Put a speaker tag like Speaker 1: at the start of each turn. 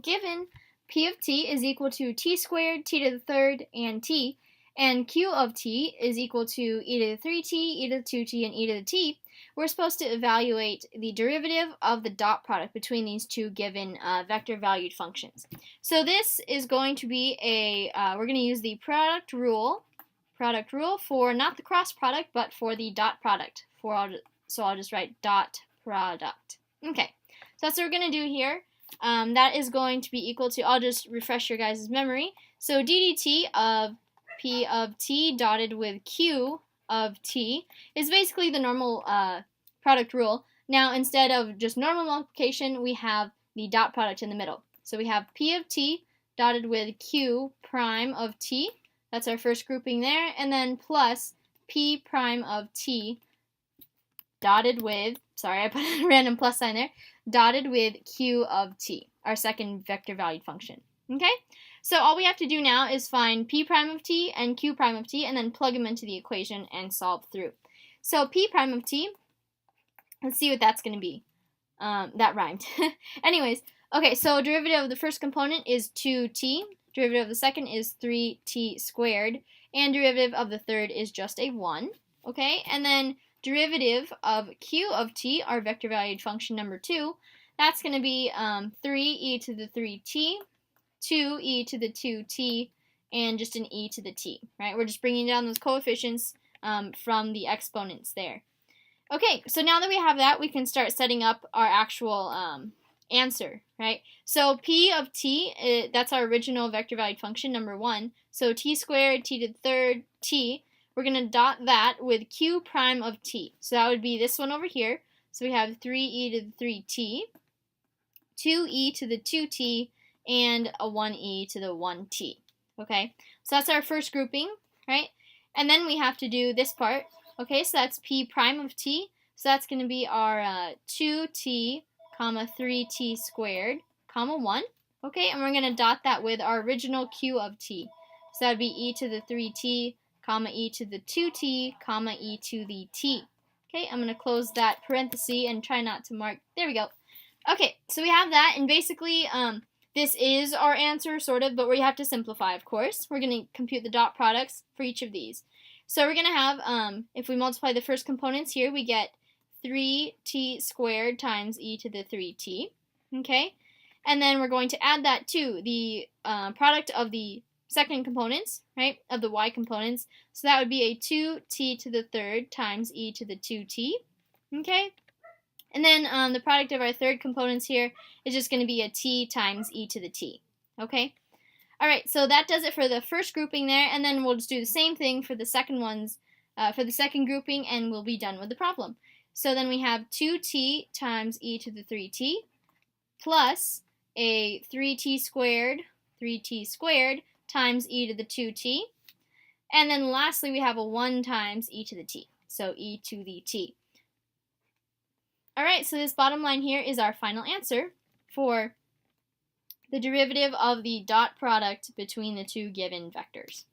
Speaker 1: given P of t is equal to t squared, t to the third, and t, and Q of t is equal to e to the 3t, e to the 2t, and e to the t, we're supposed to evaluate the derivative of the dot product between these two given vector-valued functions. So this is going to be we're going to use the product rule for not the cross product, but for the dot product. So I'll just write dot product. Okay, so that's what we're going to do here. That is going to be equal to, I'll just refresh your guys' memory. So ddt of P of t dotted with Q of t is basically the normal product rule. Now, instead of just normal multiplication, we have the dot product in the middle. So we have P of t dotted with Q prime of t. That's our first grouping there. And then plus P prime of t dotted with, sorry, I put a random plus sign there, dotted with Q of t, our second vector valued function. Okay? So all we have to do now is find P prime of t and Q prime of t and then plug them into the equation and solve through. So P prime of t, let's see what that's going to be. That rhymed. Anyways, okay, so derivative of the first component is 2t, derivative of the second is 3t squared, and derivative of the third is just a 1. Okay, and then derivative of Q of t, our vector valued function number 2, that's going to be 3e to the 3t, 2e to the 2t, and just an e to the t, right? We're just bringing down those coefficients from the exponents there. Okay, so now that we have that, we can start setting up our actual answer, right? So P of t, that's our original vector valued function, number 1. So t squared, t to the third, t. We're going to dot that with Q prime of t. So that would be this one over here. So we have 3e to the 3t, 2e to the 2t, and a 1e to the 1t. Okay, so that's our first grouping, right? And then we have to do this part. Okay, so that's P prime of t. So that's going to be our 2t, comma 3t squared, comma 1. Okay, and we're going to dot that with our original Q of t. So that would be e to the 3t, comma e to the 2t, comma e to the t. Okay, I'm going to close that parenthesis and try not to mark. There we go. Okay, so we have that, and basically this is our answer, sort of, but we have to simplify, of course. We're going to compute the dot products for each of these. So we're going to have, if we multiply the first components here, we get 3t squared times e to the 3t, okay? And then we're going to add that to the product of the second components, right, of the y components. So that would be a 2t to the third times e to the 2t, okay? And then the product of our third components here is just going to be a t times e to the t, okay? All right, so that does it for the first grouping there, and then we'll just do the same thing for the second ones, for the second grouping, and we'll be done with the problem. So then we have 2t times e to the 3t plus a 3t squared times e to the 2t, and then lastly we have a 1 times e to the t, so e to the t. All right, so this bottom line here is our final answer for the derivative of the dot product between the two given vectors.